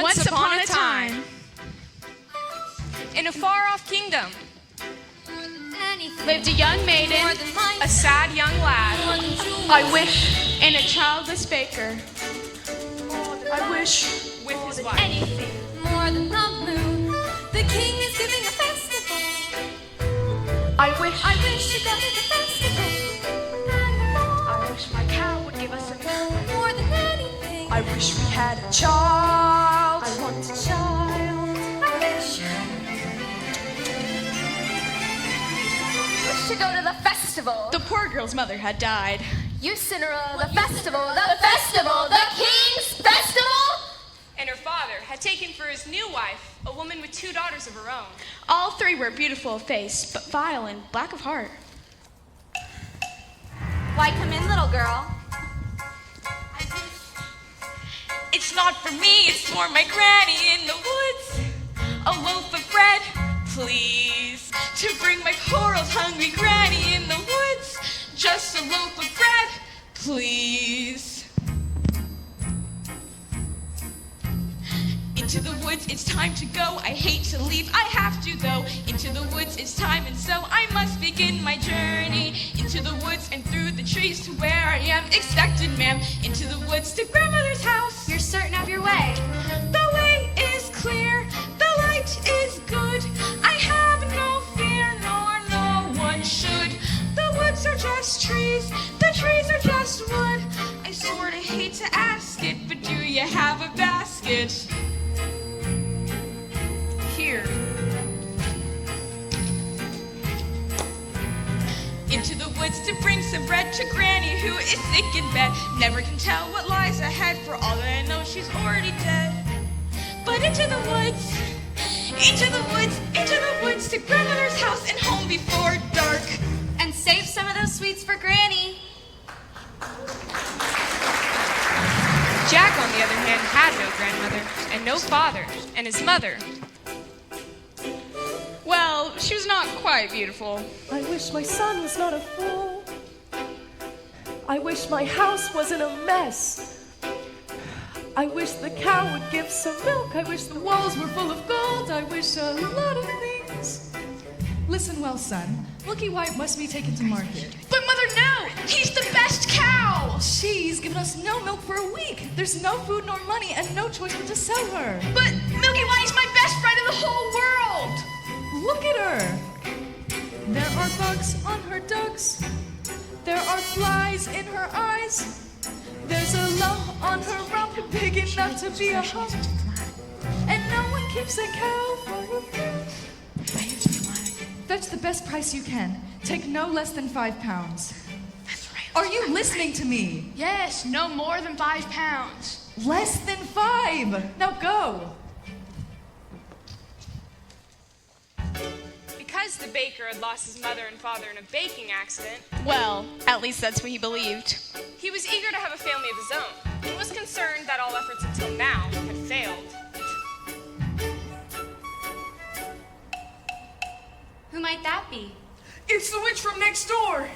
Once upon a time, in a far-off kingdom, lived a young maiden, a sad young lad. I wish, and a childless baker. I wish with his wife. Anything. More than the moon, the king is giving a festival. I wish to go to the festival. I wish my cow would give us a milk. More than anything, I wish we had a child. I want a child. I wish to go to the festival. The poor girl's mother had died. You Cinderella, the festival, the king's festival. And her father had taken for his new wife a woman with 2 daughters of her own. All 3 were beautiful of face, but vile and black of heart. Why, come in, little girl. It's not for me, it's for my granny in the woods. A loaf of bread, please, to bring my poor old hungry granny in the woods. Just a loaf of bread, please. Into the woods, it's time to go. I hate to leave, I have to though. Into the woods, it's time, and so I must begin my journey. Into the woods and through the trees to where I am expected, ma'am. Into the woods to grandmother's house. You're certain of your way. The way is clear, the light is good. I have no fear, nor no one should. The woods are just trees, the trees are just wood. I sorta hate to ask it, but do you have a basket? Here. Into the woods to bring some bread to Granny, who is sick in bed. Never can tell what lies ahead, for all that I know she's already dead. But into the woods, into the woods, into the woods, to grandmother's house and home before dark. And save some of those sweets for Granny. Jack, on the other hand, had no grandmother and no father, and his mother, well, she was not quite beautiful. I wish my son was not a fool. I wish my house wasn't a mess. I wish the cow would give some milk. I wish the walls were full of gold. I wish a lot of things. Listen well, son. Milky White must be taken to market. But mother, no! He's the best cow! She's given us no milk for a week. There's no food nor money and no choice but to sell her. But Milky White's my best friend in the whole world! Look at her. There are bugs on her dugs. There are flies in her eyes. There's a lump on her rump big enough to be a hump. And no one keeps a cow for a friend. Fetch the best price you can. Take no less than 5 pounds. That's right. Are you listening to me? Yes, no more than 5 pounds. Less than 5. Now go. Because the baker had lost his mother and father in a baking accident, Well, at least that's what he believed. he was eager to have a family of his own, and was concerned that all efforts until now had failed. Who might that be? It's the witch from next door!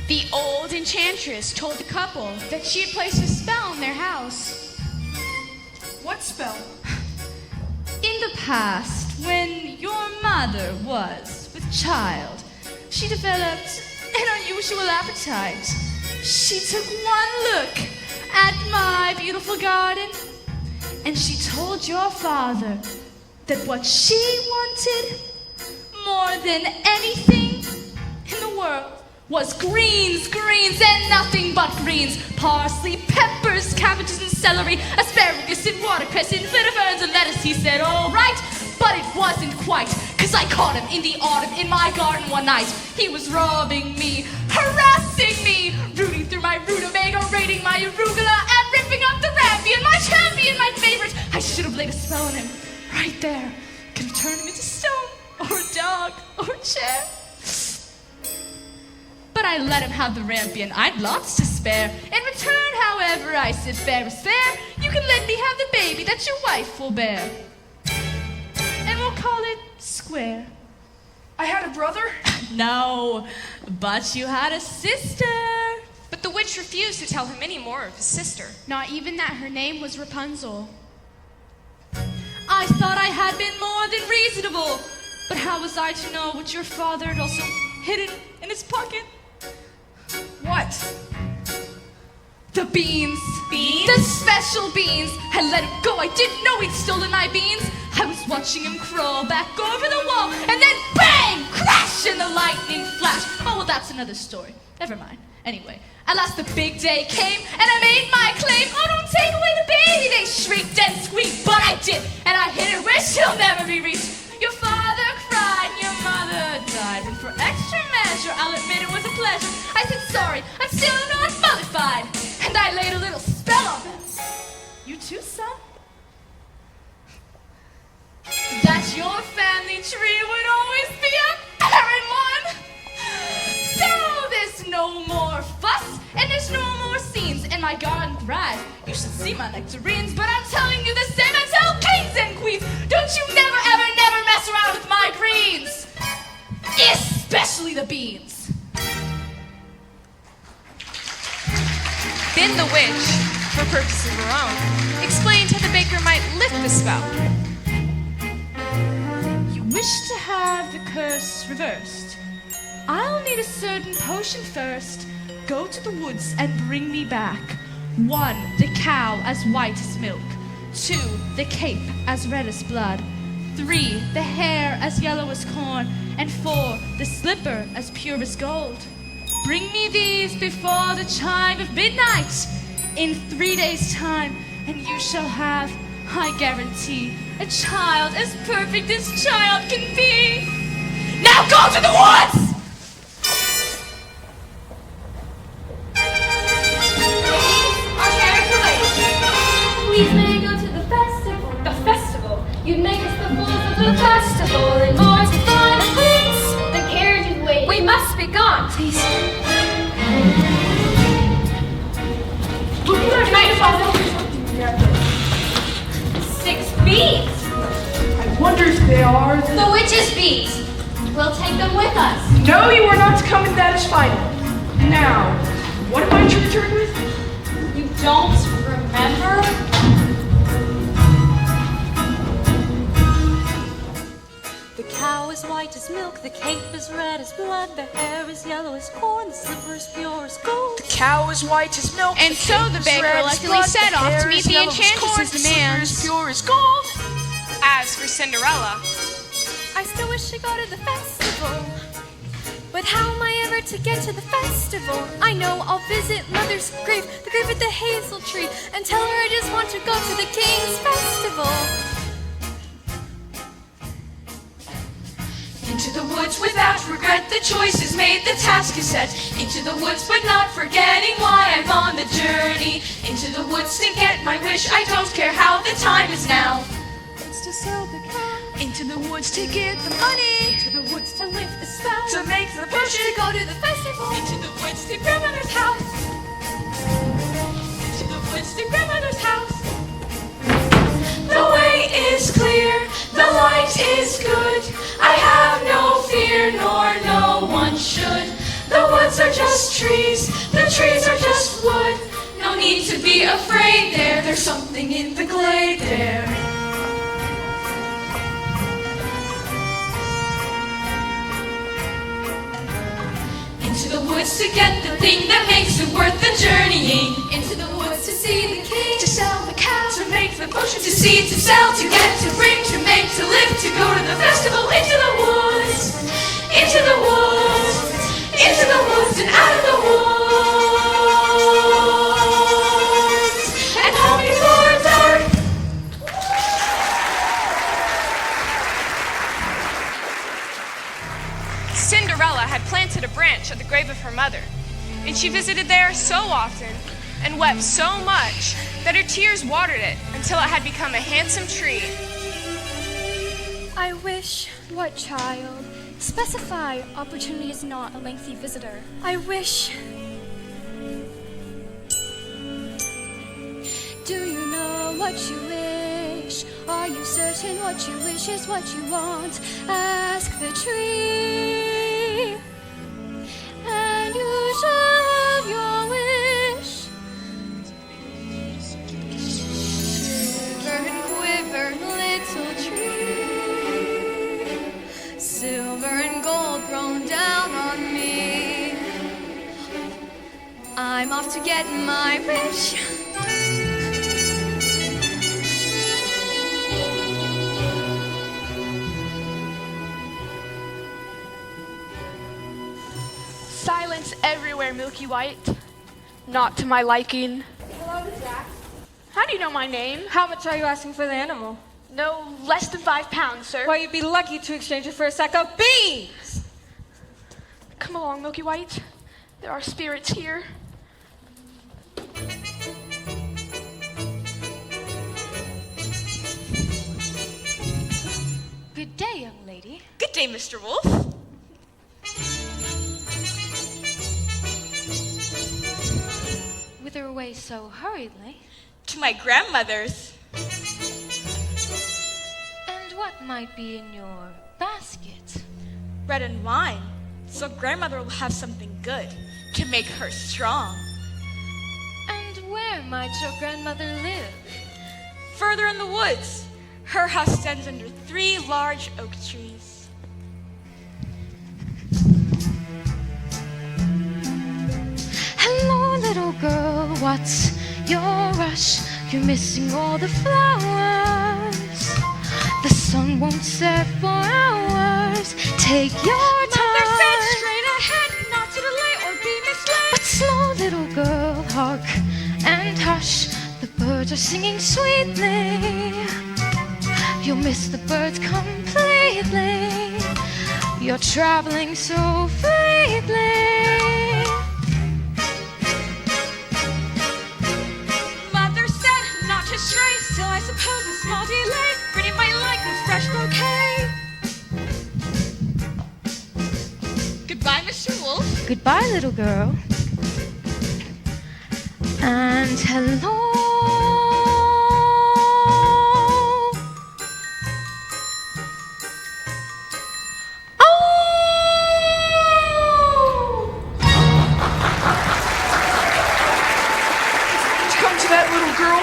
The old enchantress told the couple that she had placed a spell on their house. What spell? In the past, when your mother was with child, she developed an unusual appetite. She took one look at my beautiful garden, and she told your father that what she wanted more than anything in the world was greens, and nothing but greens. Parsley, peppers, cabbages, and celery, asparagus, and watercress, and bitter ferns, and lettuce. He said, all right, but it wasn't quite, 'cause I caught him in the autumn in my garden one night. He was robbing me, harassing me, rooting through my rutabaga, raiding my arugula, and ripping up the rampion, my champion, my favorite. I should have laid a spell on him right there. Could have turned him into stone, or a dog, or a chair. But I let him have the rampion. I'd lots to spare. In return, however, I said, fair is fair. You can let me have the baby that your wife will bear. And we'll call it square. I had a brother? No, but you had a sister. But the witch refused to tell him any more of his sister. Not even that her name was Rapunzel. I thought I had been more than reasonable. But how was I to know what your father had also hidden in his pocket? What? The beans. Beans? The special beans. I let him go. I didn't know he'd stolen my beans. I was watching him crawl back over the wall, and then bang! Crash! And the lightning flash. Oh, well, that's another story. Never mind. Anyway, at last the big day came, and I made my claim. Oh, don't take away the baby! They shrieked and squeaked, but I did, and I hit it where she'll never be reached. Your father cried, your mother died, and for extra measure, I'll admit it was a pleasure. I said sorry, I'm still not mollified, and I laid a little spell on them. You too, son? That your family tree would always be a barren one. So there's no more fuss, and there's no more scenes in my garden thrive. You should see my nectarines, but I'm telling you the same as tell kings and queens. Don't you never, ever, never mess around with my greens, especially the beans. Then the witch, for purposes of her own, explained how the baker might lift the spell. You wish to have the curse reversed. I'll need a certain potion first. Go to the woods and bring me back 1, the cow as white as milk. 2, the cape as red as blood. 3, the hair as yellow as corn. And 4, the slipper as pure as gold. Bring me these before the chime of midnight in 3 days' time, and you shall have, I guarantee, a child as perfect as child can be. Now go to the woods! Please may I go to the festival? The festival? You'd make us the fools of the festival, and more to fun and wits. The carriage is waiting. We must be gone. Please. Nightfall. 6 bees. I wonder if they are The witch's bees. We'll take them with us. No, you are not to come, and that is final. Now, what am I to return with? You don't remember? The cow is white as milk, the cape is red as blood, the hair is yellow as corn, the slipper is pure as gold. The cow is white as milk. And so the baker reluctantly set off to meet the enchantress's demands. Pure as gold. As for Cinderella, I still wish to go to the festival. But how am I ever to get to the festival? I know I'll visit Mother's grave, the grave at the hazel tree, and tell her I just want to go to the King's festival. Into the woods without regret, the choice is made, the task is set. Into the woods but not forgetting why I'm on the journey. Into the woods to get my wish, I don't care how the time is now. It's to sell the cow. Into the woods to get the money. To the woods to lift the spell. To make the potion. To go to the festival. Into the woods to grandmother's house. Into the woods to grandmother's house. The way is clear, the light is good. I have no fear, nor no one should. The woods are just trees, the trees are just wood. No need to be afraid there, there's something in the glade there. Into the woods to get the thing that makes it worth the journeying. Into the woods to see the king, to sell the cow, to make the potion, to see, to sell, to get, to bring, to make, to live, to go to the festival. Into the woods, into the woods, into the woods and out of the woods, and home before dark. Cinderella had planted a branch at the grave of her mother, and she visited there so often and wept so much that her tears watered it until it had become a handsome tree. I wish. What child? Specify. Opportunity is not a lengthy visitor. I wish. Do you know what you wish? Are you certain what you wish is what you want? Ask the tree, and you shall have your wish. Shiver and quiver, little I'm off to get my wish. Silence everywhere, Milky White. Not to my liking. Hello, Jack. How do you know my name? How much are you asking for the animal? No less than 5 pounds, sir. Well, you'd be lucky to exchange it for a sack of beans. Come along, Milky White. There are spirits here. Good day, young lady. Good day, Mr. Wolf. Whither away so hurriedly? To my grandmother's. And what might be in your basket? Bread and wine. So grandmother will have something good to make her strong. And where might your grandmother live? Further in the woods. Her house stands under 3 large oak trees. Hello, little girl, what's your rush? You're missing all the flowers. The sun won't set for hours. Take your time. Mother said straight ahead, not to delay or be misled. But slow, little girl, hark and hush. The birds are singing sweetly. You'll miss the birds completely. You're traveling so fleetly. Mother said not to stray, still I suppose a small delay. Pretty might like a fresh bouquet. Goodbye, Mr. Wolf. Goodbye, little girl. And hello. Come to that little girl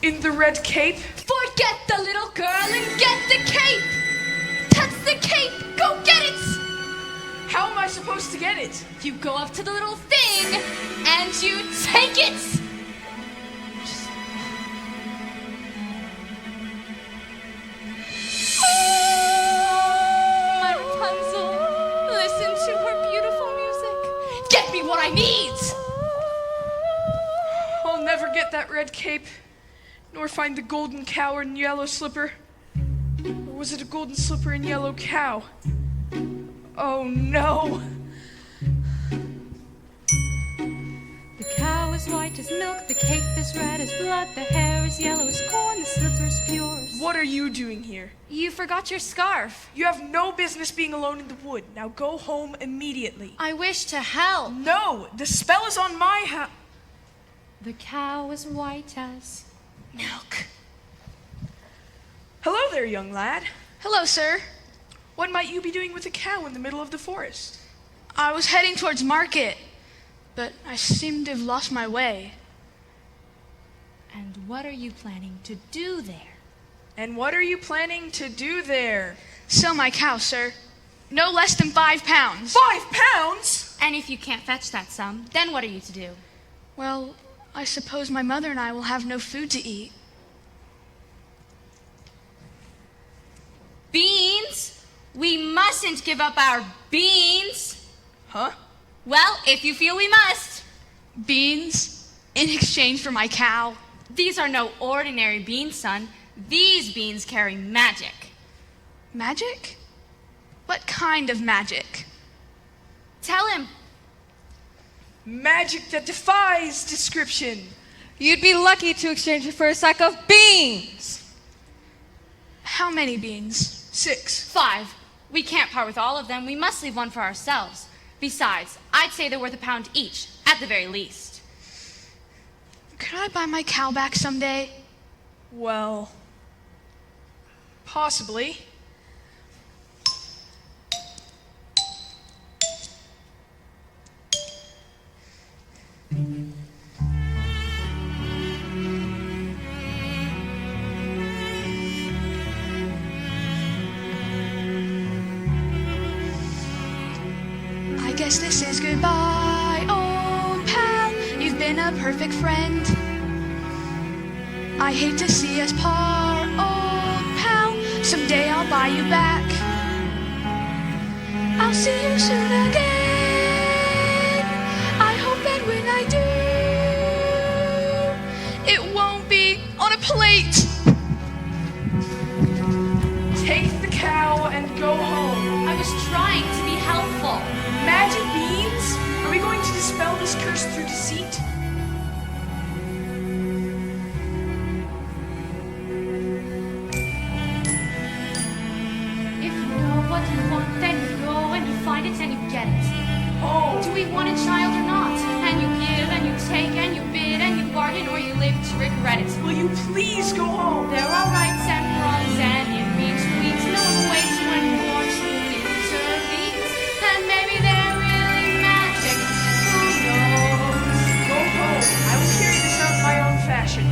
in the red cape. Forget the little girl and get the cape. Touch the cape. Go get it. How am I supposed to get it? You go up to the little thing and you take it. My Rapunzel, listen to her beautiful music. Get me what I need. I'll never get that red cape, nor find the golden cow and yellow slipper. Or was it a golden slipper and yellow cow? Oh no! The cow is white as milk, the cape is red as blood, the hair is yellow as corn, the slipper's pure. What are you doing here? You forgot your scarf. You have no business being alone in the wood. Now go home immediately. I wish to help. No! The spell is on my house. The cow is white as Milk. Hello there, young lad. Hello, sir. What might you be doing with a cow in the middle of the forest? I was heading towards market, but I seem to have lost my way. And what are you planning to do there? And what are you planning to do there? Sell my cow, sir. No less than 5 pounds. 5 pounds? And if you can't fetch that sum, then what are you to do? Well, I suppose my mother and I will have no food to eat. Beans? We mustn't give up our beans. Huh? Well, if you feel we must. Beans in exchange for my cow. These are no ordinary beans, son. These beans carry magic. Magic? What kind of magic? Tell him. Magic that defies description. You'd be lucky to exchange it for a sack of beans. How many beans? 6. 5. We can't part with all of them. We must leave one for ourselves. Besides, I'd say they're worth £1 each, at the very least. Could I buy my cow back someday? Well, possibly. I guess this is goodbye. Oh been a perfect friend. I hate to see us part, old pal. Someday I'll buy you back. I'll see you soon again. I hope that when I do, it won't be on a plate. Take the cow and go home. I was trying to be helpful. Magic beans? Are we going to dispel this curse through deceit? If you know what you want, then you go and you find it and you get it. Oh, Do we want a child or not? And you give and you take and you bid and you bargain, or you live to regret it. will you please go home? There are rights and wrongs and in-betweens. No one waits when fortune intervenes. And maybe they're really magic. Who knows? Go home. I will carry this out in my own fashion.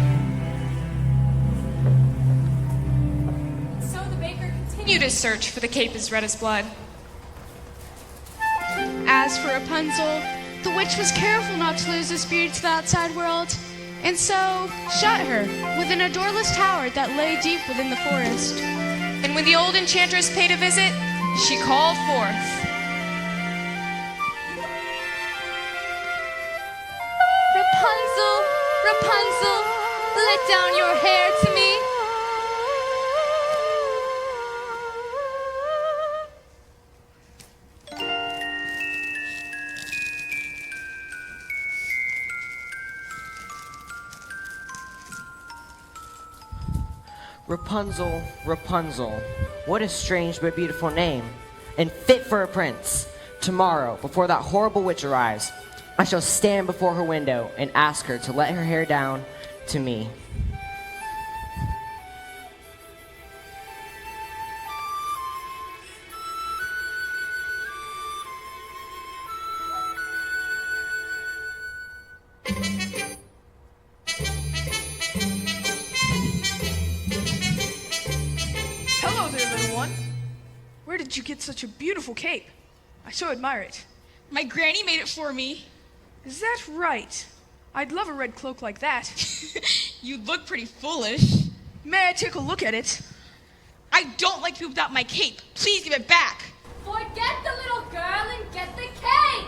So the baker Continued his search for the cape as red as blood. As for Rapunzel, The witch was careful not to lose this beauty to the outside world, and so shut her within a doorless tower that lay deep within the forest. and when the old enchantress paid a visit, she called forth. Rapunzel, Rapunzel, let down your hair to me. Rapunzel, Rapunzel, what a strange but beautiful name, and fit for a prince. Tomorrow, before that horrible witch arrives, I shall stand before her window and ask her to let her hair down to me. Hello there, little one. Where did you get such a beautiful cape? I so admire it. My granny made it for me. Is that right? I'd love a red cloak like that. You look pretty foolish. May I take a look at it? I don't like to be without my cape. Please give it back. Forget the little girl and get the cake.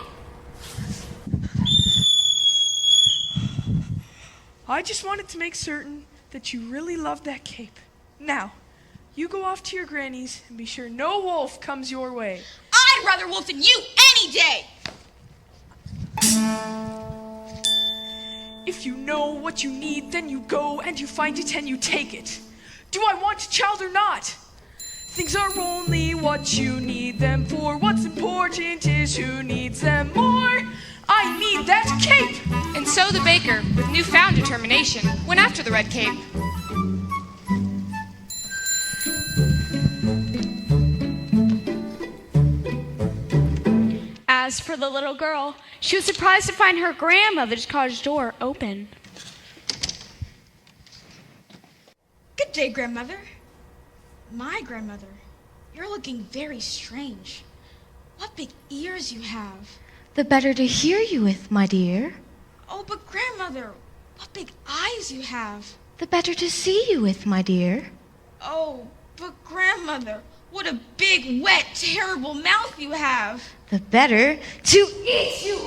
I just wanted to make certain that you really loved that cape. Now, you go off to your granny's and be sure no wolf comes your way. I'd rather wolf than you any day. If you know what you need, then you go and you find it and you take it. Do I want a child or not? Things are only what you need them for. What's important is who needs them more. I need that cape. And so the baker, with newfound determination, went after the red cape. As for the little girl, she was surprised to find her grandmother's cottage door open. Good day, grandmother. My grandmother, you're looking very strange. What big ears you have. The better to hear you with, my dear. Oh, but grandmother, what big eyes you have. The better to see you with, my dear. Oh, but grandmother, what a big, wet, terrible mouth you have. The better to eat you.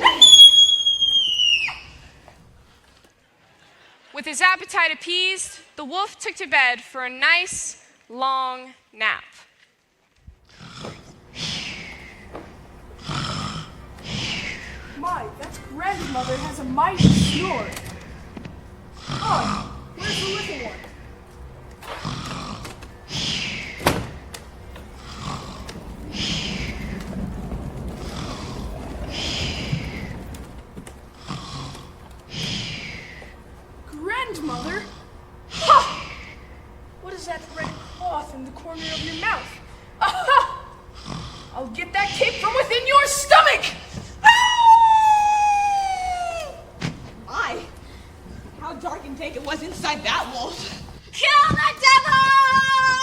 With his appetite appeased, the wolf took to bed for a nice, long nap. My, that grandmother has a mighty snore. Oh, where's the little one? Grandmother? Ha! What is that red cloth in the corner of your mouth? Aha! I'll get that cape from within your stomach! My, how dark and dank it was inside that wolf. Kill the devil!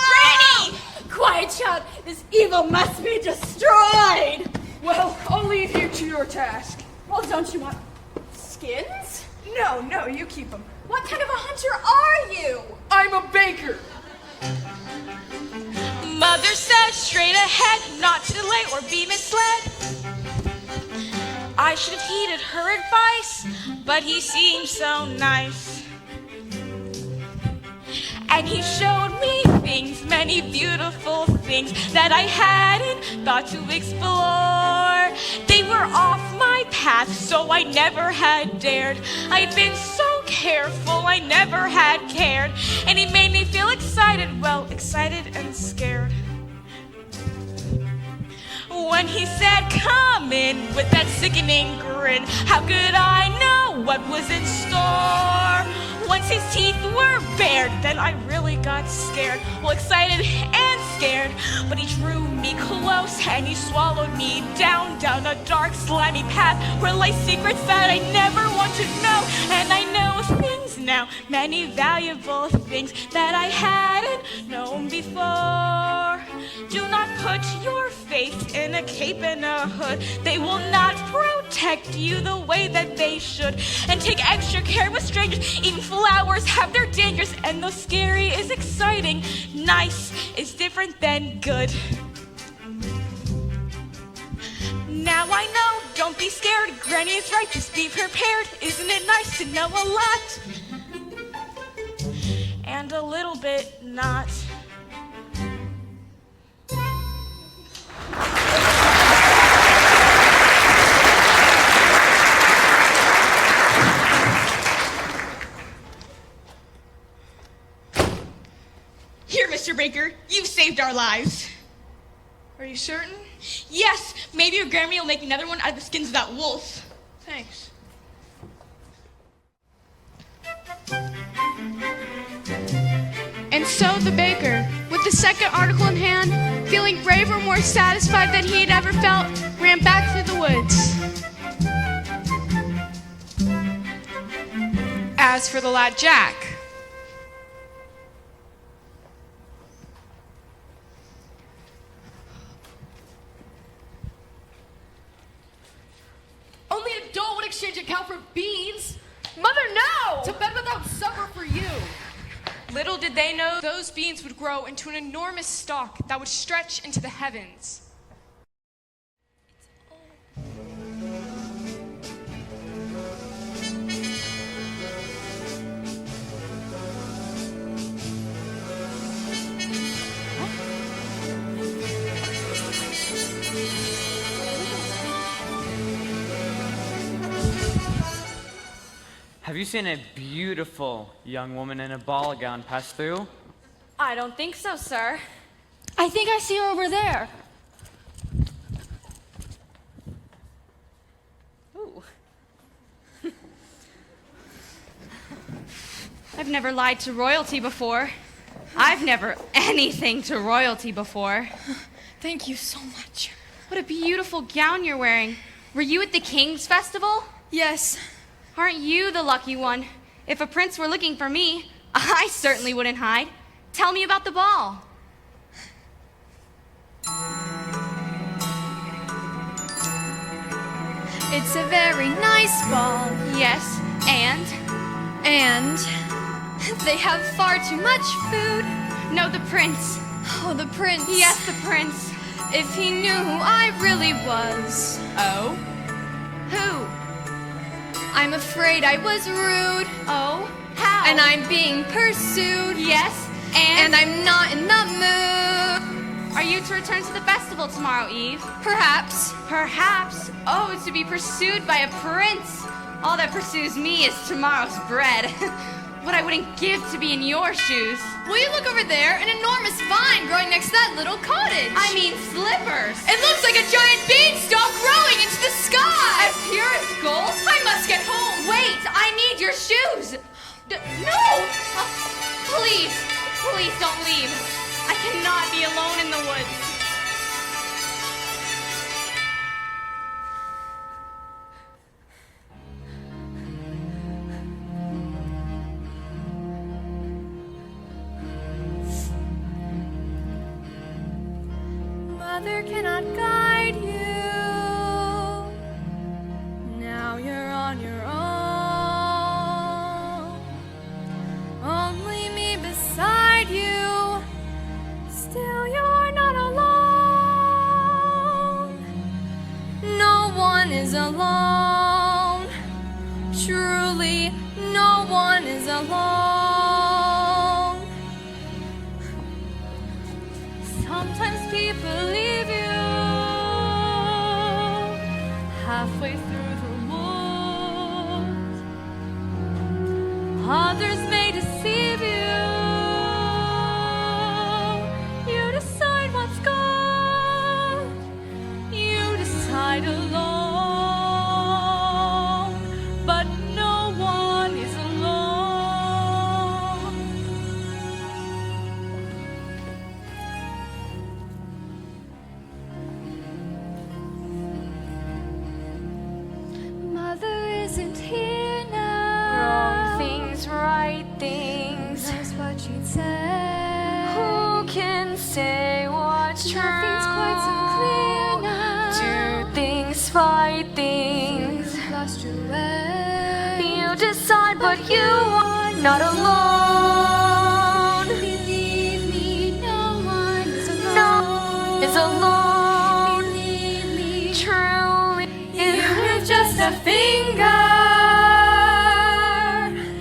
Granny! Quiet, child. This evil must be destroyed. Well, I'll leave you to your task. Well, don't you want skins? No, you keep them. What kind of a hunter are you? I'm a baker. Mother said straight ahead, not to delay or be misled. I should have heeded her advice, but he seemed so nice. And he showed me things, many beautiful things that I hadn't thought to explore. They were off my path, so I never had dared. I'd been so careful, I never had cared. And he made me feel excited, well, excited and scared. When he said, come in, with that sickening grin, how could I know what was in store? Once his teeth were bared, then I really got scared. Well, excited and scared, but he drew me close and he swallowed me down a dark, slimy path where lay secrets that I never want to know. And I know things now, many valuable things that I hadn't known before. Do not put your faith in a cape and a hood. They will not protect you the way that they should. And take extra care with strangers. Even flowers have their dangers. And though scary is exciting, nice is different than good. Now I know, don't be scared. Granny is right, just be prepared. Isn't it nice to know a lot? And a little bit not. Here, Mr. Baker, you've saved our lives. Are you certain? Yes, maybe your Grammy will make another one out of the skins of that wolf. Thanks. And so the baker, with the second article in hand, feeling braver, more satisfied than he had ever felt, ran back through the woods. As for the lad Jack, Only a doe would exchange a cow for beans. Mother, no! To bed without supper for you. little did they know those beans would grow into an enormous stalk that would stretch into the heavens. Have you seen a beautiful young woman in a ball gown pass through? I don't think so, sir. I think I see her over there. Ooh. I've never lied to royalty before. I've never anything to royalty before. Thank you so much. What a beautiful gown you're wearing. Were you at the King's Festival? Yes. Aren't you the lucky one? If a prince were looking for me, I certainly wouldn't hide. Tell me about the ball. It's a very nice ball. Yes, and they have far too much food. no, the prince. Oh, the prince. Yes, the prince. If he knew who I really was. Oh? Who? I'm afraid I was rude. Oh? How? And I'm being pursued. Yes, And I'm not in the mood. Are you to return to the festival tomorrow, Eve? Perhaps. Perhaps. Oh, to be pursued by a prince. All that pursues me is tomorrow's bread. What I wouldn't give to be in your shoes. Will you look over there? An enormous vine growing next to that little cottage. I mean slippers. It looks like a giant beanstalk growing into the sky. As pure as gold? I must get home. Wait, I need your shoes. No! Please, please don't leave. I cannot be alone in the woods. Mother cannot guide you. Now you're on your own. truly no one is alone. Sometimes people leave you halfway through the woods. Others may deceive you. You decide what's good. You decide alone. But no one is alone. Mother isn't here now. Wrong things, right things. That's what you'd say. Who can say what's true? Nothing's quite so clear now. Do things, fight things. You've lost your way. You decide, but you are not alone. Believe me, no one is alone. No is alone. Believe me, Truly, you have just a finger.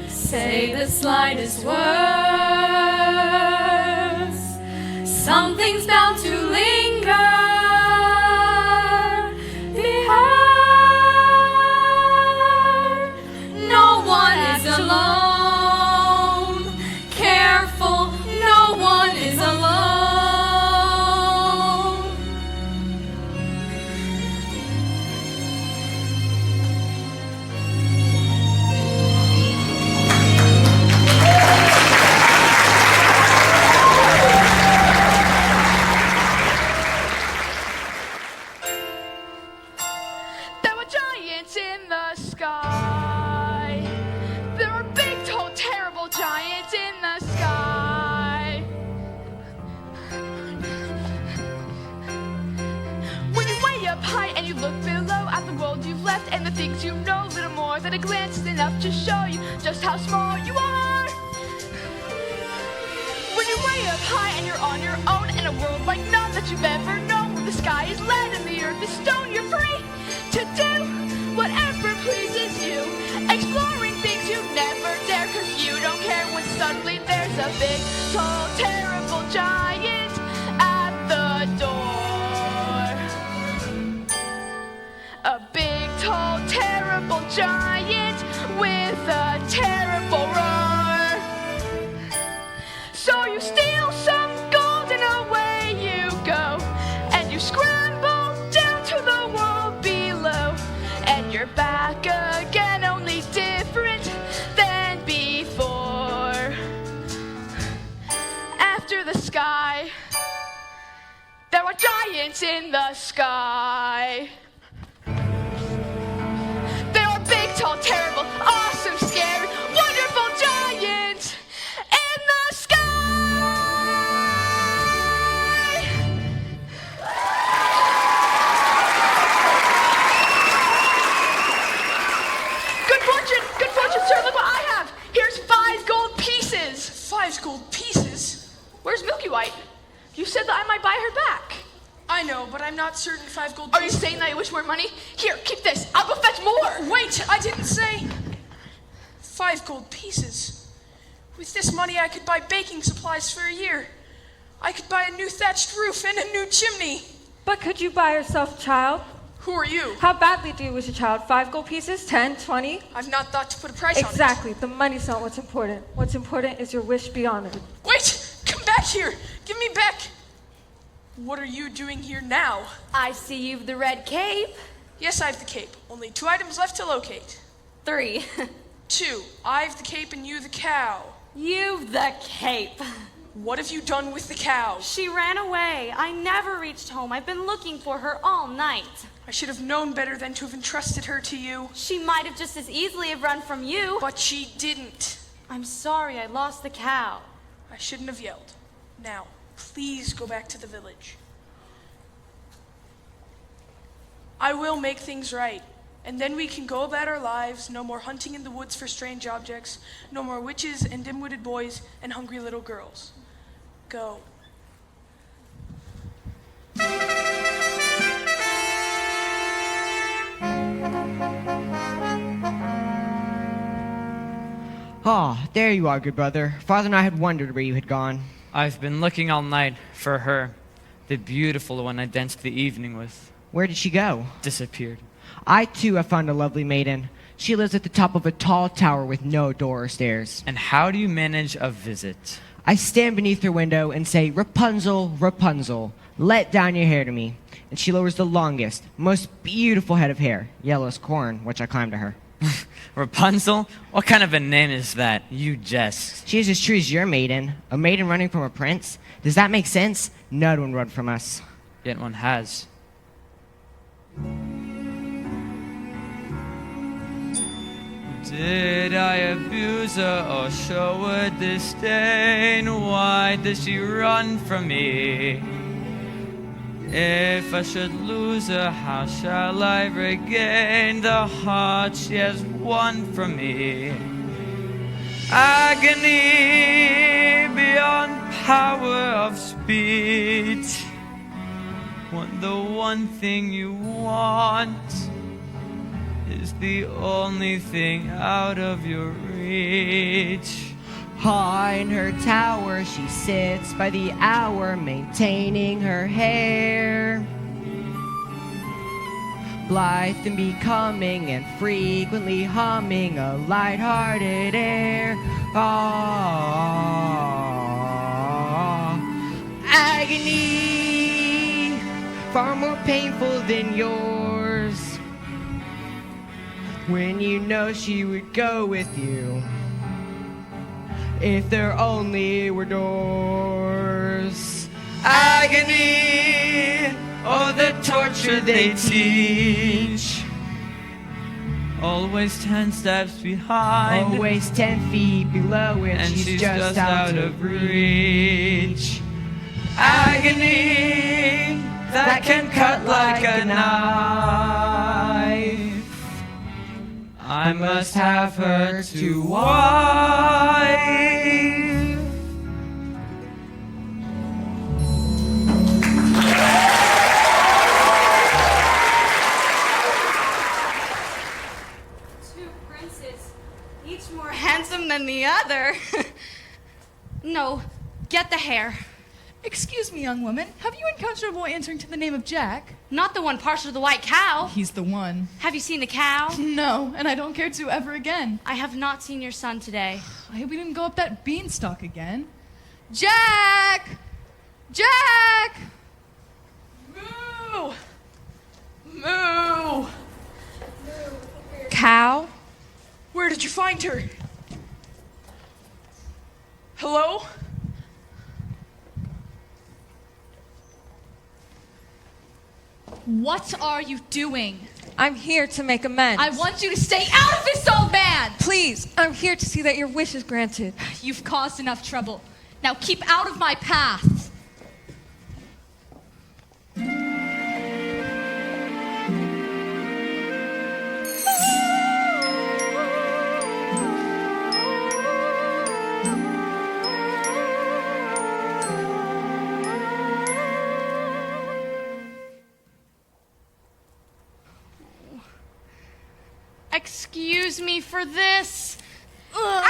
Say the slightest words. Something's bound to linger behind. No one is alone. Careful, no one is alone. There were giants in the sky. There are big, tall, terrible giants in the sky. When you're way up high and you look below at the world you've left and the things you know, little more than a glance is enough to show you just how small you are. When you're way up high and you're on your own in a world like none that you've ever known, where the sky is lead and the earth is stone, you're free to do whatever pleases you, exploring things you never dare, cause you don't care when suddenly there's a big, tall, terrible giant at the door. A big, tall, terrible giant with a terrible roar. So you steal some gold and away you go, and you scramble down to the world below, and you're back again, only different than before. After the sky, there are giants in the sky. There are big, tall, terrible, awesome, scary, wonderful giants in the sky. Good fortune, sir. Look what I have. Here's 5 gold pieces. 5 gold pieces? Where's Milky White? You said that I might buy her back. I know, but I'm not certain 5 gold Are you pieces. saying that you wish more money? Here, keep this. I'll go fetch more. Wait, I didn't say 5 gold pieces. With this money, I could buy baking supplies for a year. I could buy a new thatched roof and a new chimney. But could you buy yourself a child? Who are you? How badly do you wish a child? 5 gold pieces? 10? 20? I've not thought to put a price on it. Exactly. The money's not what's important. What's important is your wish be honored. Wait! Come back here! Give me back! What are you doing here now? I see you've the red cape. Yes, I have the cape. Only 2 items left to locate. 3. 2. I've the cape and you the cow. You've the cape. What have you done with the cow? She ran away. I never reached home. I've been looking for her all night. I should have known better than to have entrusted her to you. She might have just as easily have run from you. But she didn't. I'm sorry, I lost the cow. I shouldn't have yelled. Now, please go back to the village. I will make things right, and then we can go about our lives. No more hunting in the woods for strange objects. No more witches and dim-witted boys and hungry little girls. Go. Ah, there you are, good brother. Father and I had wondered where you had gone. I've been looking all night for her, the beautiful one I danced the evening with. Where did she go? Disappeared. I, too, have found a lovely maiden. She lives at the top of a tall tower with no door or stairs. And how do you manage a visit? I stand beneath her window and say, Rapunzel, Rapunzel, let down your hair to me. And she lowers the longest, most beautiful head of hair, yellow as corn, which I climb to her. Rapunzel? What kind of a name is that? You jest. She is as true as your maiden. A maiden running from a prince? Does that make sense? No one run from us. Yet one has. Did I abuse her or show her disdain? Why does she run from me? If I should lose her, how shall I regain the heart she has won from me? Agony beyond power of speech. When the one thing you want is the only thing out of your reach. High in her tower she sits by the hour, maintaining her hair. Blithe and becoming and frequently humming a light-hearted air. Ah, agony, far more painful than yours. When you know she would go with you, if there only were doors. Agony, oh the torture they teach. Always 10 steps behind, always 10 feet below it, and she's just out of reach. Agony that can cut like a knife. I must have her to wife. Two princes, each more handsome than the other. No, get the hair. Excuse me, young woman. Have you encountered a boy answering to the name of Jack? Not the one partial to the white cow. He's the one. Have you seen the cow? No, and I don't care to ever again. I have not seen your son today. I hope he didn't go up that beanstalk again. Jack! Jack! Moo! Moo! Cow? Where did you find her? Hello? What are you doing? I'm here to make amends. I want you to stay out of this, old man! Please, I'm here to see that your wish is granted. You've caused enough trouble. Now keep out of my path. Excuse me for this. Oh,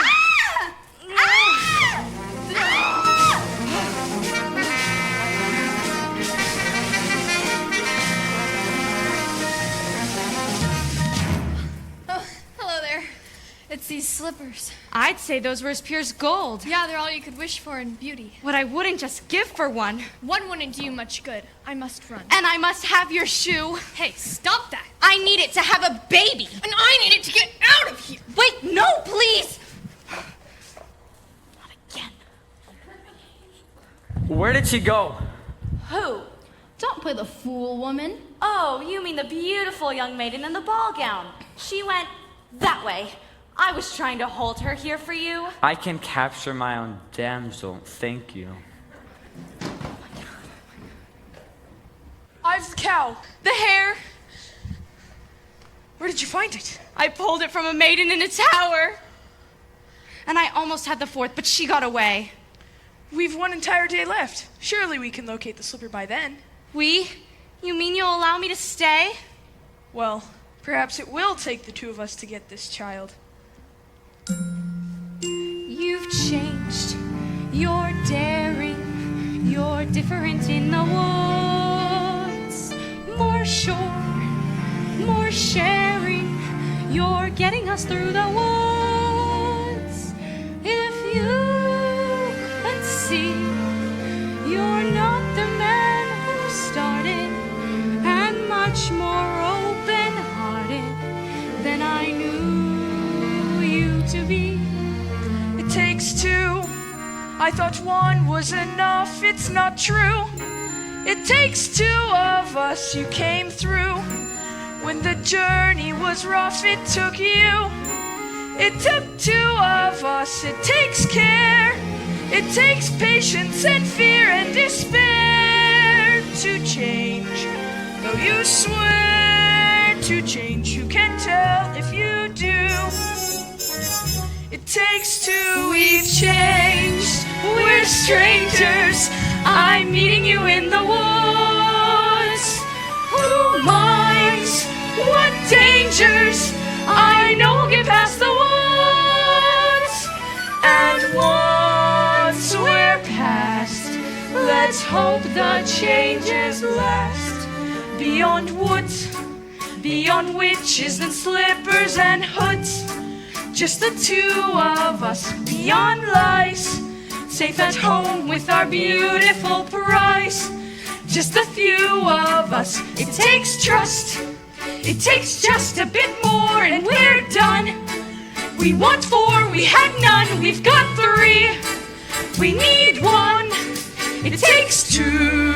hello there. It's these slippers. I'd say those were as pure as gold. Yeah, they're all you could wish for in beauty. What I wouldn't just give for one. One wouldn't do you much good. I must run. And I must have your shoe. Hey, stop that. I need it to have a baby. And I need it to get out of here. Wait, no, please. Not again. Where did she go? Who? Don't play the fool, woman. Oh, you mean the beautiful young maiden in the ball gown. She went that way. I was trying to hold her here for you. I can capture my own damsel, thank you. I've the cow. The hair. Where did you find it? I pulled it from a maiden in a tower. And I almost had the fourth, but she got away. We've one entire day left. Surely we can locate the slipper by then. We? You mean you'll allow me to stay? Well, perhaps it will take the two of us to get this child. You're daring, you're different in the woods. More sure, more sharing, you're getting us through the woods. If you could see, you're not the man who started, and much more open-hearted than I knew you to be. It takes two. I thought one was enough. It's not true. It takes two of us. You came through. When the journey was rough, it took you. It took two of us. It takes care. It takes patience and fear and despair to change. Though you swear to change, you can tell if you do. It takes two. We've changed. We're strangers. I'm meeting you in the woods. Who minds what dangers? I know we'll get past the woods. And once we're past, let's hope the changes last. Beyond woods, beyond witches and slippers and hoods. Just the two of us, beyond lies. Safe at home with our beautiful prize. Just a few of us. It takes trust. It takes just a bit more and we're done. We want four, we had none. We've got three. We need one. It takes two.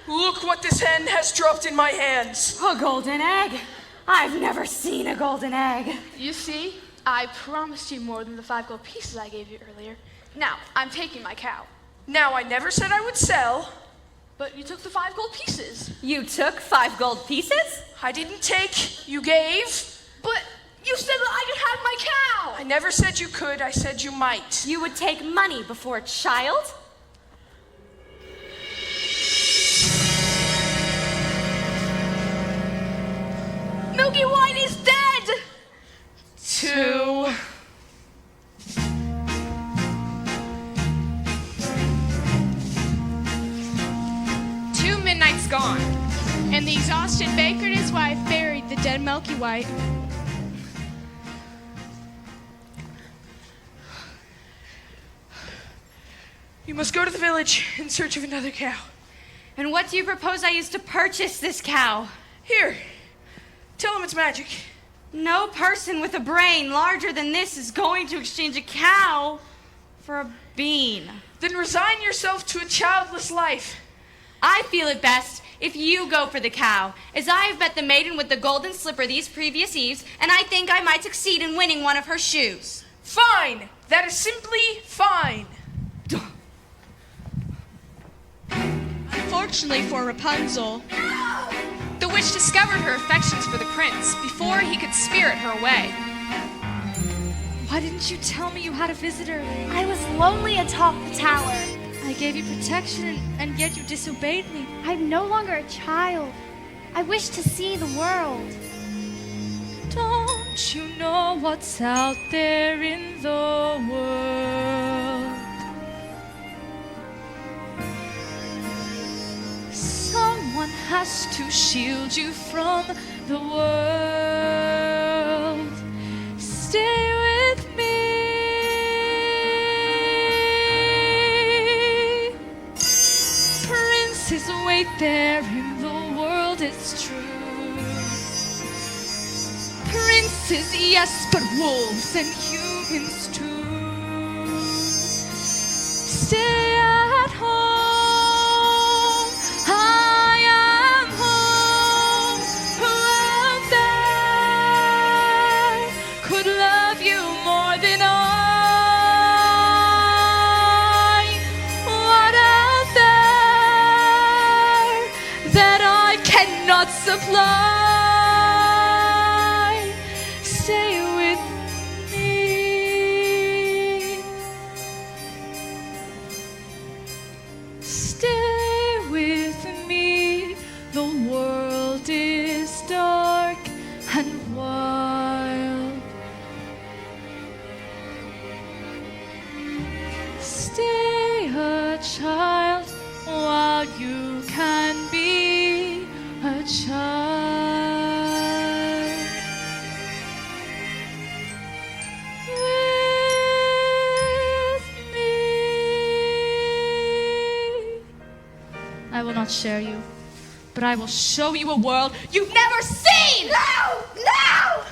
Look what this hen has dropped in my hands. A golden egg? I've never seen a golden egg. You see, I promised you more than the 5 gold pieces I gave you earlier. Now, I'm taking my cow. Now, I never said I would sell. But you took the 5 gold pieces. You took 5 gold pieces? I didn't take, you gave. But you said that I could have my cow. I never said you could, I said you might. You would take money before a child? Milky White is dead! 2. Midnight's gone, and the exhausted baker and his wife buried the dead Milky White. You must go to the village in search of another cow. And what do you propose I use to purchase this cow? Here, tell him it's magic. No person with a brain larger than this is going to exchange a cow for a bean. Then resign yourself to a childless life. I feel it best if you go for the cow, as I have met the maiden with the golden slipper these previous eves, and I think I might succeed in winning one of her shoes. Fine! That is simply fine. Unfortunately for Rapunzel, the witch discovered her affections for the prince before he could spirit her away. Why didn't you tell me you had a visitor? I was lonely atop the tower. I gave you protection and yet you disobeyed me. I'm no longer a child. I wish to see the world. Don't you know what's out there in the world? Someone has to shield you from the world. Stay with me. Princes wait there in the world, it's true. Princes, yes, but wolves and humans too. Stay at home. I am home. Who out there could love you more than I? What out there that I cannot supply? Stay with me. child while you can be a child. With me. I will not share you, but I will show you a world you've never seen! No! No!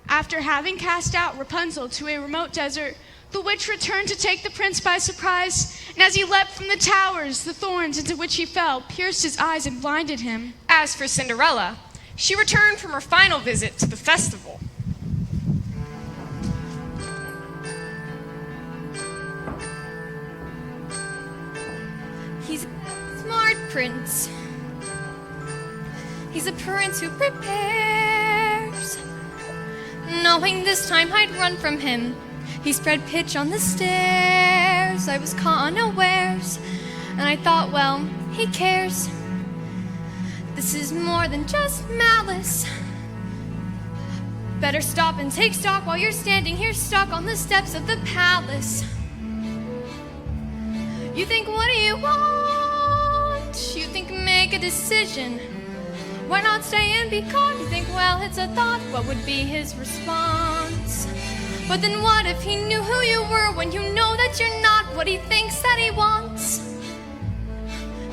After having cast out Rapunzel to a remote desert, the witch returned to take the prince by surprise, and as he leapt from the towers, the thorns into which he fell pierced his eyes and blinded him. As for Cinderella, she returned from her final visit to the festival. He's a smart prince. He's a prince who prepares. Knowing this time I'd run from him, he spread pitch on the stairs. I was caught unawares, and I thought, well, he cares. This is more than just malice. Better stop and take stock while you're standing here stuck on the steps of the palace. You think, what do you want? You think, make a decision. Why not stay and be caught? You think, well, it's a thought. What would be his response? But then what if he knew who you were when you know that you're not what he thinks that he wants?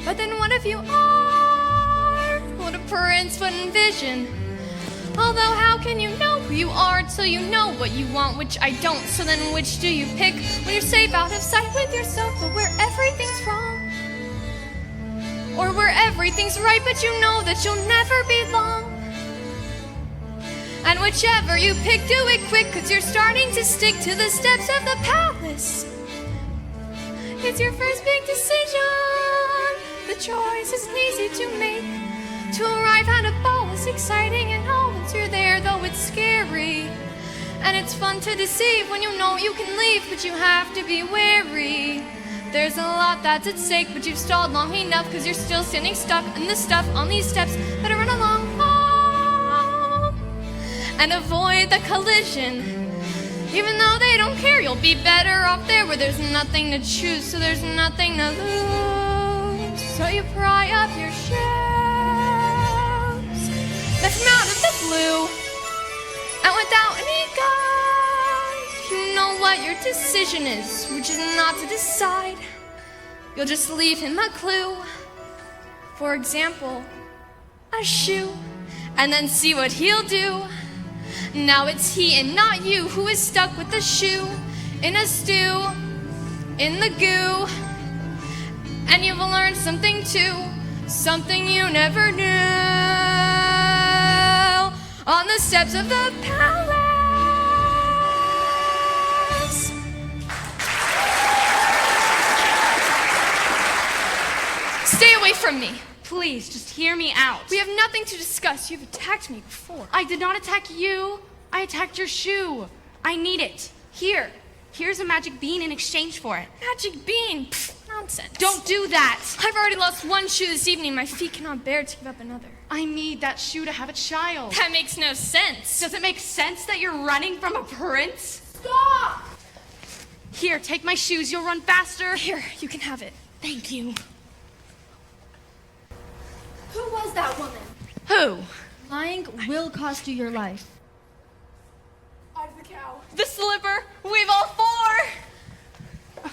But then what if you are what a prince would envision? Although how can you know who you are till you know what you want, which I don't. So then which do you pick when you're safe out of sight with yourself, but where everything's wrong? Or where everything's right, but you know that you'll never be long? And whichever you pick, do it quick, 'cause you're starting to stick to the steps of the palace. It's your first big decision. The choice isn't easy to make. To arrive at a ball is exciting, and oh, once you're there, though it's scary. And it's fun to deceive when you know you can leave, but you have to be wary. There's a lot that's at stake, but you've stalled long enough, 'cause you're still standing stuck in the stuff on these steps. Better run along home and avoid the collision. Even though they don't care, you'll be better off there where there's nothing to choose, so there's nothing to lose. So you pry up your shoes, lift them out of the blue, and without any guide, you know what your decision is, which is not to decide. You'll just leave him a clue. For example, a shoe, and then see what he'll do. Now it's he and not you who is stuck with the shoe in a stew, in the goo. And you've learned something too, something you never knew. On the steps of the palace. Stay away from me. Please, just hear me out. We have nothing to discuss. You've attacked me before. I did not attack you. I attacked your shoe. I need it. Here. Here's a magic bean in exchange for it. Magic bean? Pfft, nonsense. Don't do that. I've already lost one shoe this evening. My feet cannot bear to give up another. I need that shoe to have a child. That makes no sense. Does it make sense that you're running from a prince? Stop! Here, take my shoes. You'll run faster. Here, you can have it. Thank you. Who was that woman? Who? Lying will cost you your life. I'm the cow. The slipper. We've all four.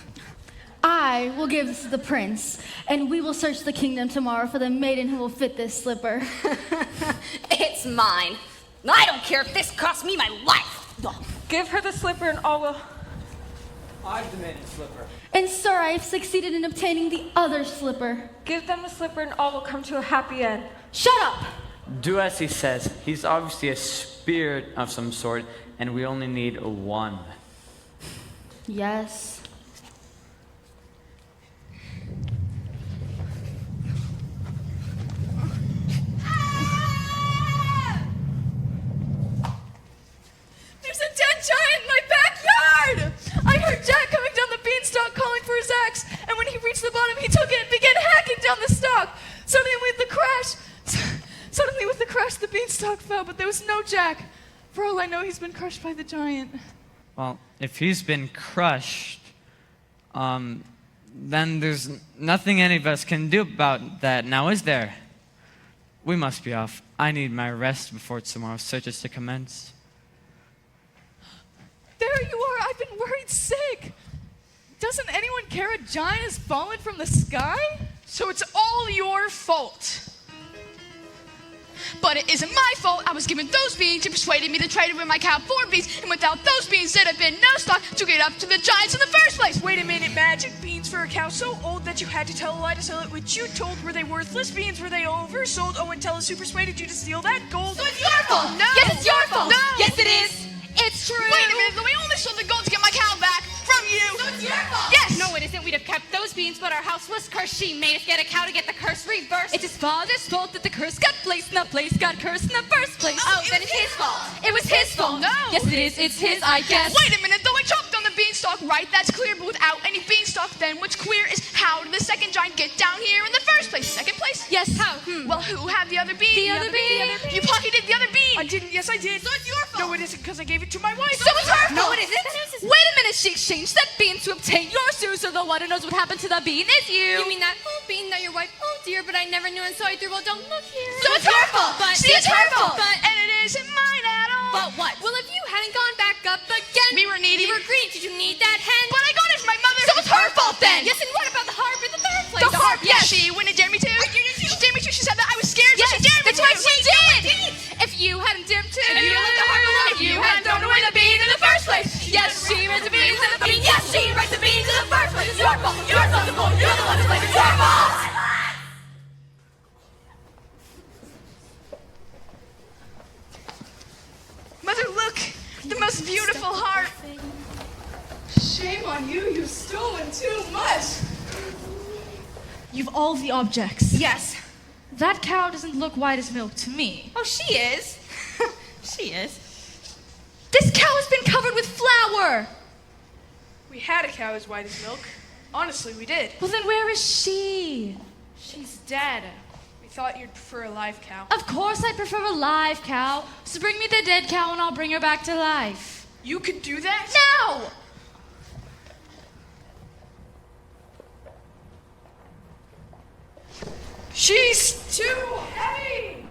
I will give this to the prince, and we will search the kingdom tomorrow for the maiden who will fit this slipper. It's mine. I don't care if this costs me my life. Give her the slipper and all will... I've demanded slipper. And sir, I have succeeded in obtaining the other slipper. Give them the slipper and all will come to a happy end. Shut up! Do as he says. He's obviously a spirit of some sort, and we only need one. Yes. There's a dead giant in my backyard! I heard Jack coming down the beanstalk calling for his axe, and when he reached the bottom, he took it and began hacking down the stalk. Suddenly with the crash, the beanstalk fell, but there was no Jack. For all I know, he's been crushed by the giant. Well, if he's been crushed, then there's nothing any of us can do about that now, is there? We must be off. I need my rest before tomorrow's search is to commence. There you are. I've been worried sick. Doesn't anyone care a giant has fallen from the sky? So it's all your fault. But it isn't my fault. I was given those beans. You persuaded me to trade away my cow for beans, and without those beans, there'd have been no stock to get up to the giants in the first place. Wait a minute, Magic. Beans for a cow so old that you had to tell a lie to sell it, which you told were they worthless. Beans were they oversold. Oh, and tell us who persuaded you to steal that gold. So it's your fault. No. Yes, it's your fault. No. Yes, it is. It's true. Wait a minute. We only sold the gold to get my cow back from you. So it's your fault. Yes. No, it isn't. We'd have kept those beans, but our house was cursed. She made us get a cow to get the curse reversed. It's his father's fault that the curse got placed, and the place got cursed in the first place. Oh, then it's his fault. It was his fault. No. Yes, it is. It's his, I guess. Wait a minute, though. I chopped on the beanstalk, right? That's clear, but without any beanstalk, then what's clear is how did the second giant get down here in the first place? Second place? Yes. How? Well, who had the other bean? The other bean. You pocketed the other bean. I didn't. Yes, I did. So it's your fault. No, it isn't, because I gave it to my wife. So it's her fault. No, it isn't. Wait a minute. She exchanged that bean to obtain your shoes, so the one who knows what happened to the bean is you. You mean that bean that your wife? Oh dear, but I never knew, and so I threw. Well, don't look here. So it's her fault. But See, it's her fault. But And it isn't mine at all. But what? Well, if you hadn't gone back up again, We were needy. You were greedy. Did you need that hen? But I got it from my mother. So it's her fault then. Yes, and what about the harp in the third place? The harp, yes. She wouldn't dare me to. She dared me to. She said that I was scared, Yes, so she dared me that's to. what she did. If you hadn't dimmed to, If you let the harp alone, if you hadn't thrown away the bean in the first place. Yes, she read the beans in the bean. Yes, she raised the beans in the first place. It's your fault. You're the fault. You're the one to blame. It's your fault. Mother, look. The most beautiful harp. Shame on you. You've stolen too much. You've all the objects. Yes. That cow doesn't look white as milk to me. Oh, she is. She is. This cow has been covered with flour. We had a cow as white as milk. Honestly, we did. Well, then where is she? She's dead. We thought you'd prefer a live cow. Of course I prefer a live cow. So bring me the dead cow and I'll bring her back to life. You could do that? Now! She's too heavy!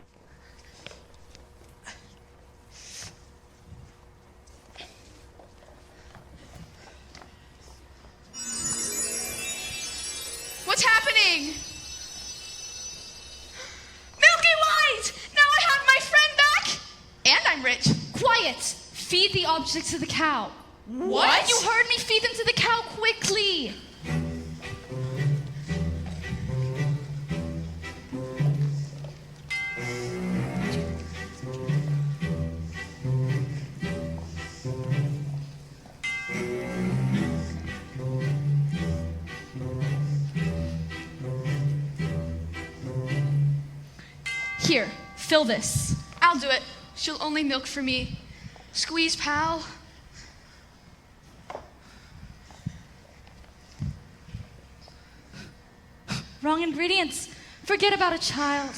What's happening? Milky White! Now I have my friend back! And I'm rich. Quiet! Feed the objects to the cow. What? You heard me. Feed them to the cow quickly. Here, fill this. I'll do it. She'll only milk for me. Squeeze, pal. Wrong ingredients. Forget about a child.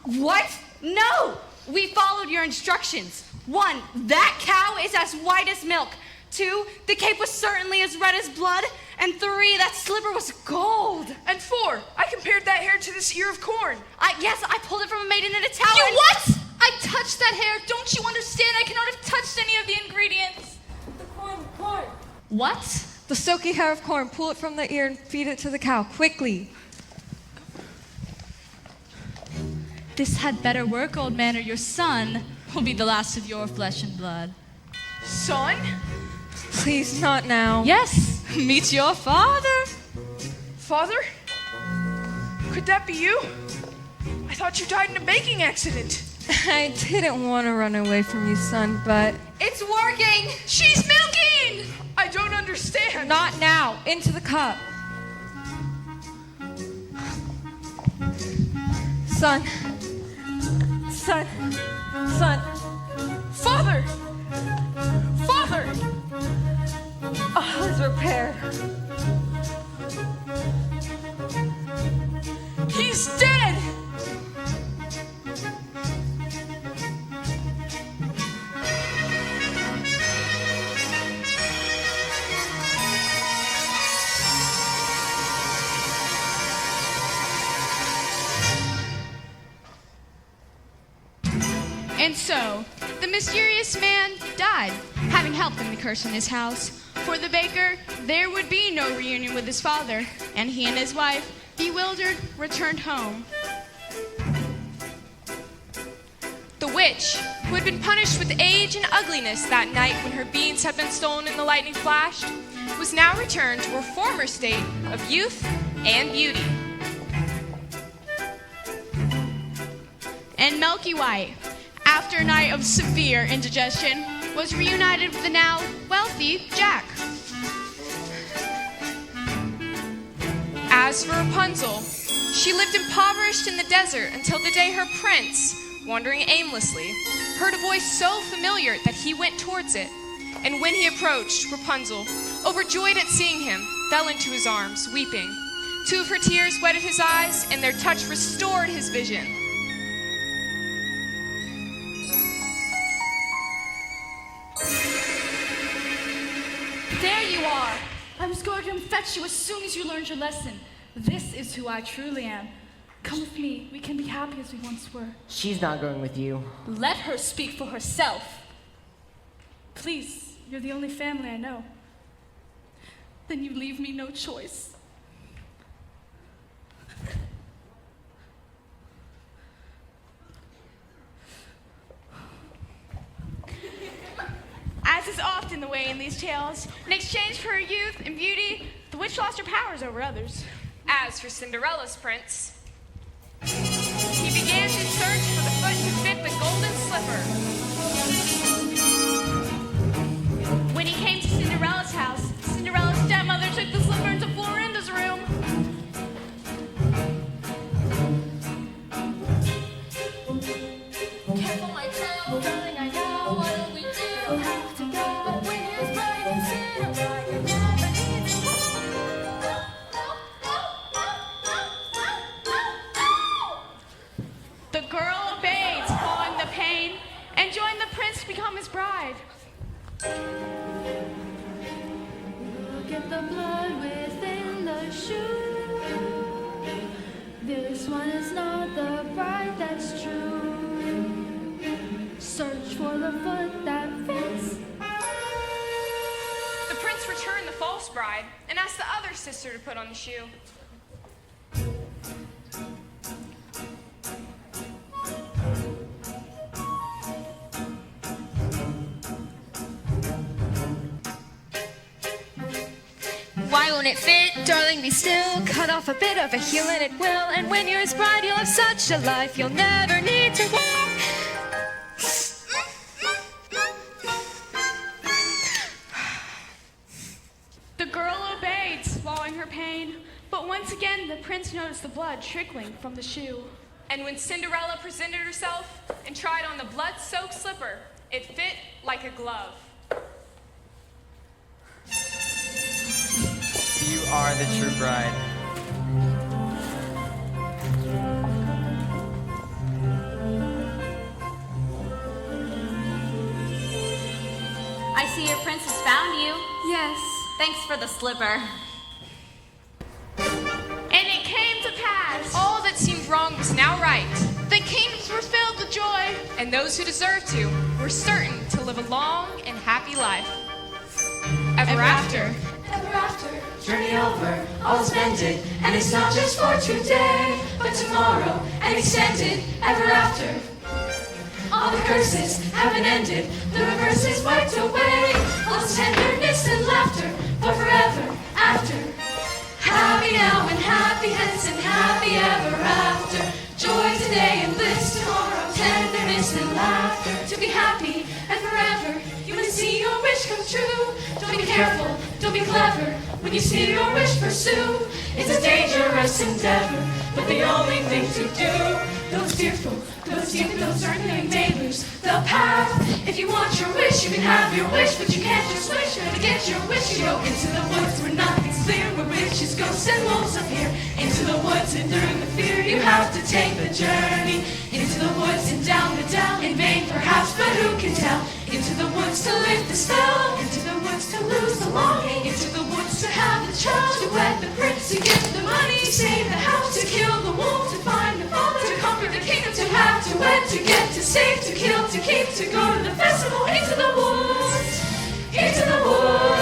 What? No! We followed your instructions. 1, that cow is as white as milk. 2, the cape was certainly as red as blood. And 3, that slipper was gold. And 4, I compared that hair to this ear of corn. Yes, I pulled it from a maiden in a tower. You what? I touched that hair. Don't you understand? I cannot have touched any of the ingredients. The corn. What? The silky hair of corn. Pull it from the ear and feed it to the cow, quickly. This had better work, old man, or your son will be the last of your flesh and blood. Son? Please, not now. Yes, meet your father. Father? Could that be you? I thought you died in a baking accident. I didn't want to run away from you, son, but... It's working! She's milking! I don't understand. Not now. Into the cup. Son. Father! Father! All is repaired. He's dead! And so, the mysterious man died, having helped in the curse in his house. For the baker, there would be no reunion with his father, and he and his wife, bewildered, returned home. The witch, who had been punished with age and ugliness that night when her beans had been stolen and the lightning flashed, was now returned to her former state of youth and beauty. And Milky White, after a night of severe indigestion, was reunited with the now wealthy Jack. As for Rapunzel, she lived impoverished in the desert until the day her prince, wandering aimlessly, heard a voice so familiar that he went towards it. And when he approached, Rapunzel, overjoyed at seeing him, fell into his arms, weeping. 2 of her tears wetted his eyes, and their touch restored his vision. There you are. I was going to fetch you as soon as you learned your lesson. This is who I truly am. Come with me. We can be happy as we once were. She's not going with you. Let her speak for herself. Please, you're the only family I know. Then you leave me no choice. As is often the way in these tales, in exchange for her youth and beauty, the witch lost her powers over others. As for Cinderella's prince, he began to search for the foot to fit the golden slipper. When he came to Cinderella's house, Cinderella's stepmother took the slipper into Florinda's room. Careful, my child, darling, I know what we do have to go. But when it's bright and Cinderella, you never need to The girl obeyed, swallowing the pain, and joined the prince to become his bride. Look at the blood within the shoe. This one is not the bride that's true. Search for the foot that fits. The prince returned the false bride and asked the other sister to put on the shoe. Why won't it fit? Darling, be still. Cut off a bit of a heel and it will. And when you're his bride, you'll have such a life you'll never need to walk. The girl obeyed, swallowing her pain, but once again the prince noticed the blood trickling from the shoe. And when Cinderella presented herself and tried on the blood-soaked slipper, it fit like a glove. You are the true bride. I see your prince has found you. Yes. Thanks for the slipper. And it came to pass. All that seemed wrong was now right, The kingdoms were filled with joy. and those who deserved to were certain to live a long and happy life. Ever after. Ever after, journey over, all is mended, and it's not just for today, but tomorrow, and extended, ever after. All the curses have been ended, the reverse is wiped away, all this tenderness and laughter, for forever after. Happy now and happy hence and happy ever after. Joy today and bliss tomorrow, tenderness and laughter. To be happy and forever, you must see your wish come true. Don't be careful, don't be clever, when you see your wish pursue. It's a dangerous endeavor, but the only thing to do. Those fearful, those deep, those earthling may lose the path. If you want your wish, you can have your wish, but you can't just wish. To get your wish, you go into the woods where nothing's clear, where witches, ghosts, and wolves appear. Into the woods, enduring the fear, you have to take the journey. Into the woods and down, in vain perhaps, but who can tell? Into the woods to lift the spell, into the woods to lose the longing, into the woods to have the child, to wed the prince, to get the money, to save the house, to kill the wolf, to find the father, to conquer the kingdom, to have to Glad to get to save, to kill, to keep, to go to the festival, into the woods, into the woods.